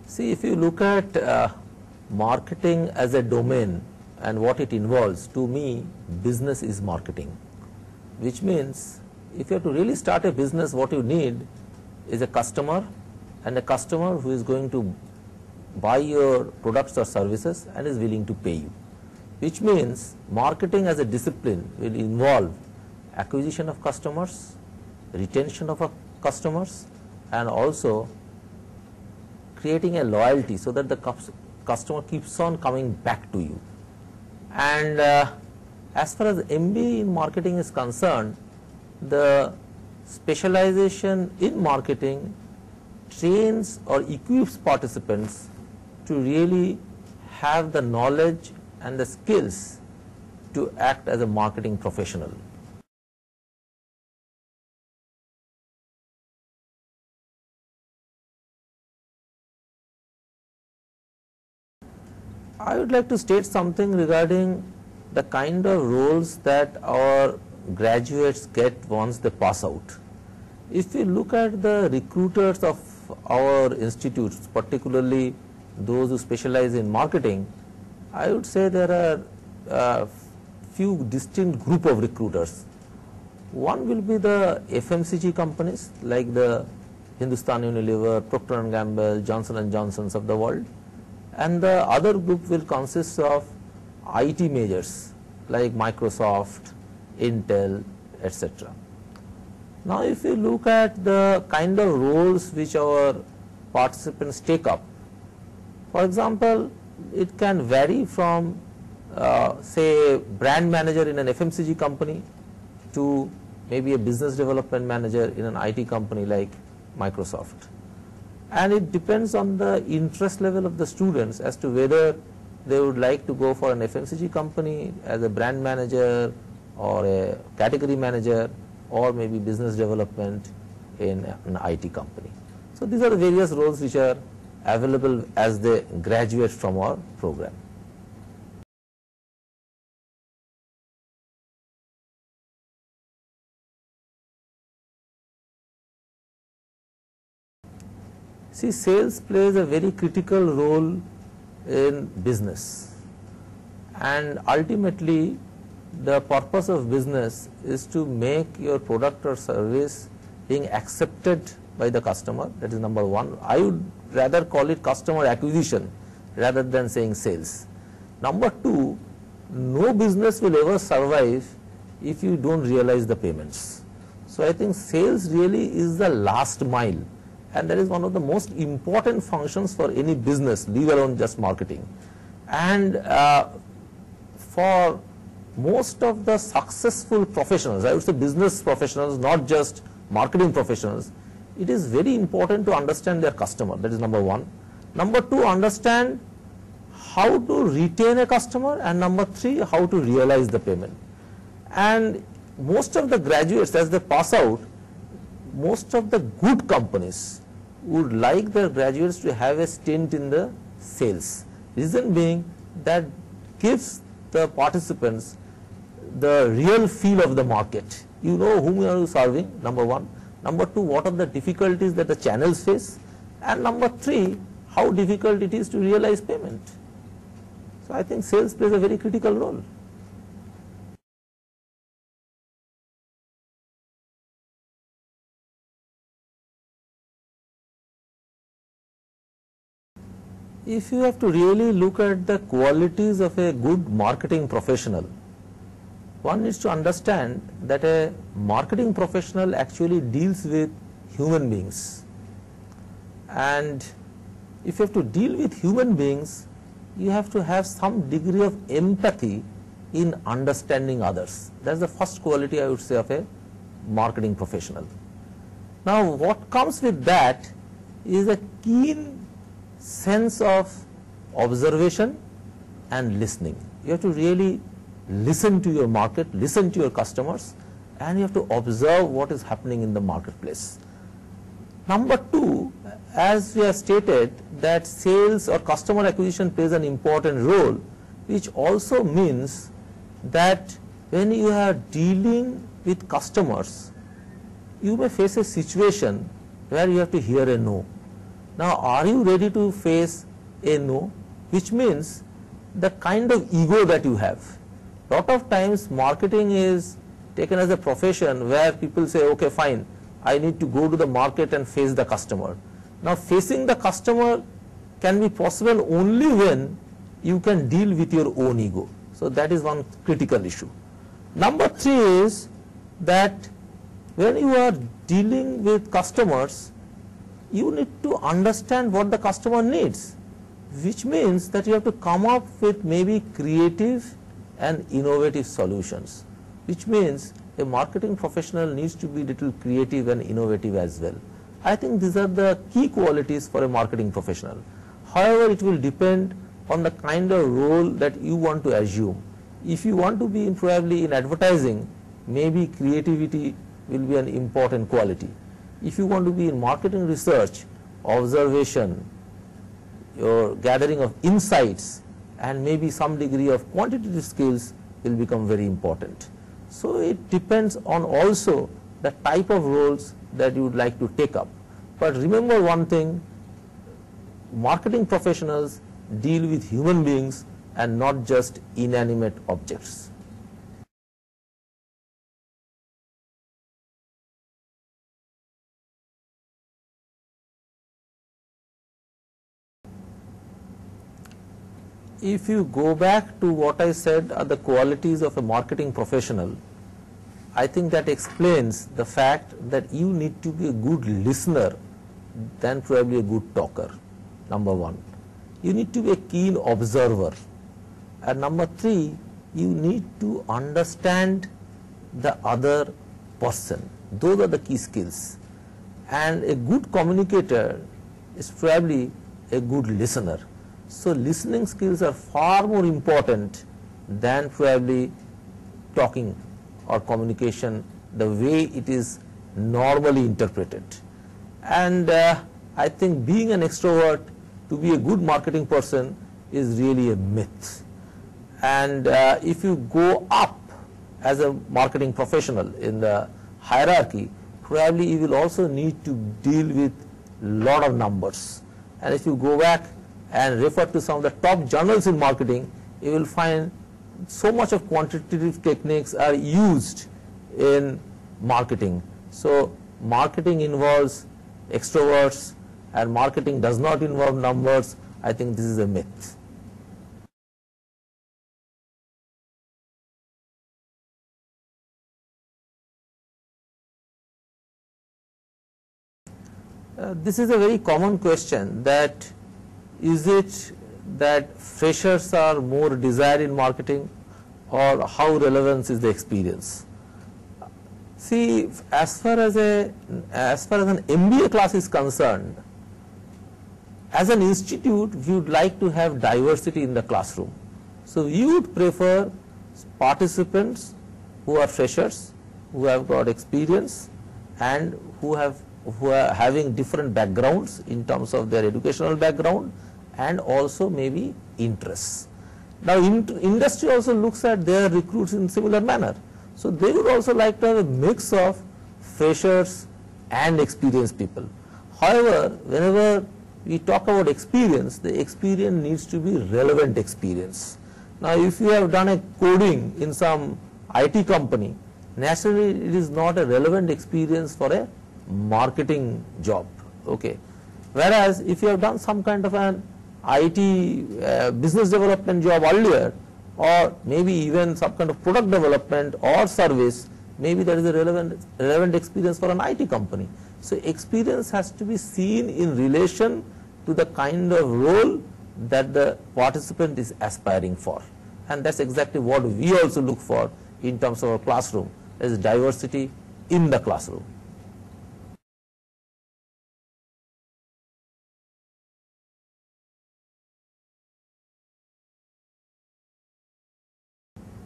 See, if you look at marketing as a domain and what it involves, to me, business is marketing, which means if you have to really start a business, what you need is a customer, and a customer who is going to buy your products or services and is willing to pay you, which means marketing as a discipline will involve acquisition of customers, retention of customers, and also creating a loyalty so that the customer keeps on coming back to you. And as far as MBA in marketing is concerned, the specialization in marketing trains or equips participants to really have the knowledge and the skills to act as a marketing professional. I would like to state something regarding the kind of roles that our graduates get once they pass out. If we look at the recruiters of our institutes, particularly those who specialize in marketing, I would say there are a few distinct group of recruiters. One will be the FMCG companies like the Hindustan Unilever, Procter & Gamble, Johnson & Johnson's of the world. And the other group will consist of IT majors like Microsoft, Intel, etc. Now, if you look at the kind of roles which our participants take up, for example, it can vary from say brand manager in an FMCG company to maybe a business development manager in an IT company like Microsoft. And it depends on the interest level of the students as to whether they would like to go for an FMCG company as a brand manager or a category manager or maybe business development in an IT company. So these are the various roles which are available as they graduate from our program. See, sales plays a very critical role in business, and ultimately the purpose of business is to make your product or service being accepted by the customer. That is number one. I would rather call it customer acquisition rather than saying sales. Number two, no business will ever survive if you don't realize the payments. So I think sales really is the last mile, and that is one of the most important functions for any business, leave alone just marketing. And for most of the successful professionals, I would say business professionals, not just marketing professionals, it is very important to understand their customer. That is number one. Number two, understand how to retain a customer, and number three, how to realize the payment. And most of the graduates, as they pass out, most of the good companies would like their graduates to have a stint in the sales. Reason being that gives the participants the real feel of the market. You know whom you are serving, number one. Number two, what are the difficulties that the channels face, and number three, how difficult it is to realize payment. So I think sales plays a very critical role. If you have to really look at the qualities of a good marketing professional, one needs to understand that a marketing professional actually deals with human beings. And if you have to deal with human beings, you have to have some degree of empathy in understanding others. That's the first quality I would say of a marketing professional. Now, what comes with that is a keen sense of observation and listening. You have to really listen to your market, listen to your customers, and you have to observe what is happening in the marketplace. Number two, as we have stated, that sales or customer acquisition plays an important role, which also means that when you are dealing with customers, you may face a situation where you have to hear a no. Now, are you ready to face a no? Which means the kind of ego that you have. Lot of times marketing is taken as a profession where people say, okay, fine, I need to go to the market and face the customer. Now, facing the customer can be possible only when you can deal with your own ego. So, that is one critical issue. Number 3 is that when you are dealing with customers, you need to understand what the customer needs, which means that you have to come up with maybe creative and innovative solutions, which means a marketing professional needs to be little creative and innovative as well. I think these are the key qualities for a marketing professional. However, it will depend on the kind of role that you want to assume. If you want to be probably in advertising, maybe creativity will be an important quality. If you want to be in marketing research, observation, your gathering of insights, and maybe some degree of quantitative skills will become very important. So, it depends on also the type of roles that you would like to take up. But remember one thing, marketing professionals deal with human beings and not just inanimate objects. If you go back to what I said are the qualities of a marketing professional, I think that explains the fact that you need to be a good listener than probably a good talker, number 1. You need to be a keen observer, and number 3, you need to understand the other person. Those are the key skills, and a good communicator is probably a good listener. So, listening skills are far more important than probably talking or communication the way it is normally interpreted. And I think being an extrovert to be a good marketing person is really a myth. And if you go up as a marketing professional in the hierarchy, probably you will also need to deal with lot of numbers. And if you go back and refer to some of the top journals in marketing, you will find so much of quantitative techniques are used in marketing. So, marketing involves extroverts and marketing does not involve numbers. I think this is a myth. This is a very common question, that is it that freshers are more desired in marketing, or how relevant is the experience? See, as far as an MBA class is concerned, as an institute we would like to have diversity in the classroom. So, we would prefer participants who are freshers, who have got experience and who are having different backgrounds in terms of their educational background and also maybe interests. Now, industry also looks at their recruits in similar manner. So, they would also like to have a mix of freshers and experienced people. However, whenever we talk about experience, the experience needs to be relevant experience. Now, if you have done a coding in some IT company, naturally it is not a relevant experience for a marketing job. Okay. Whereas, if you have done some kind of an IT business development job earlier, or maybe even some kind of product development or service, maybe that is a relevant experience for an IT company. So, experience has to be seen in relation to the kind of role that the participant is aspiring for, and that is exactly what we also look for in terms of our classroom, as diversity in the classroom.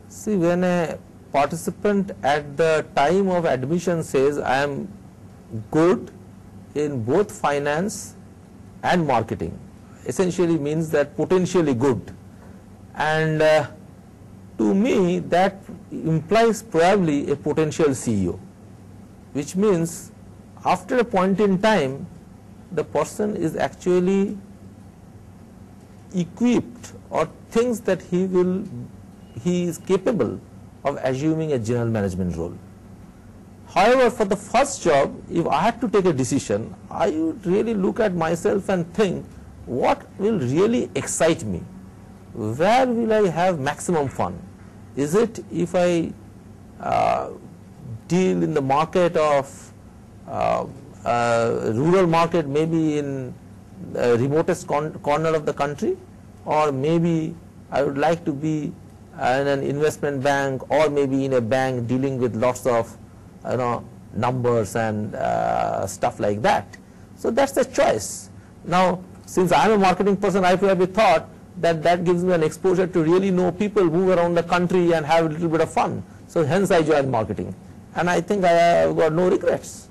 See, when a participant at the time of admission says, I am good in both finance and marketing, essentially means that potentially good, and to me that implies probably a potential CEO, which means after a point in time the person is actually equipped or thinks that he is capable of assuming a general management role. However, for the first job, if I had to take a decision, I would really look at myself and think, what will really excite me? Where will I have maximum fun? Is it if I deal in the market of rural market, maybe in the remotest corner of the country, or maybe I would like to be in an investment bank, or maybe in a bank dealing with lots of numbers and stuff like that. So that's the choice. Now, since I am a marketing person, I probably thought that that gives me an exposure to really know people, move around the country and have a little bit of fun. So hence I joined marketing, and I think I have got no regrets.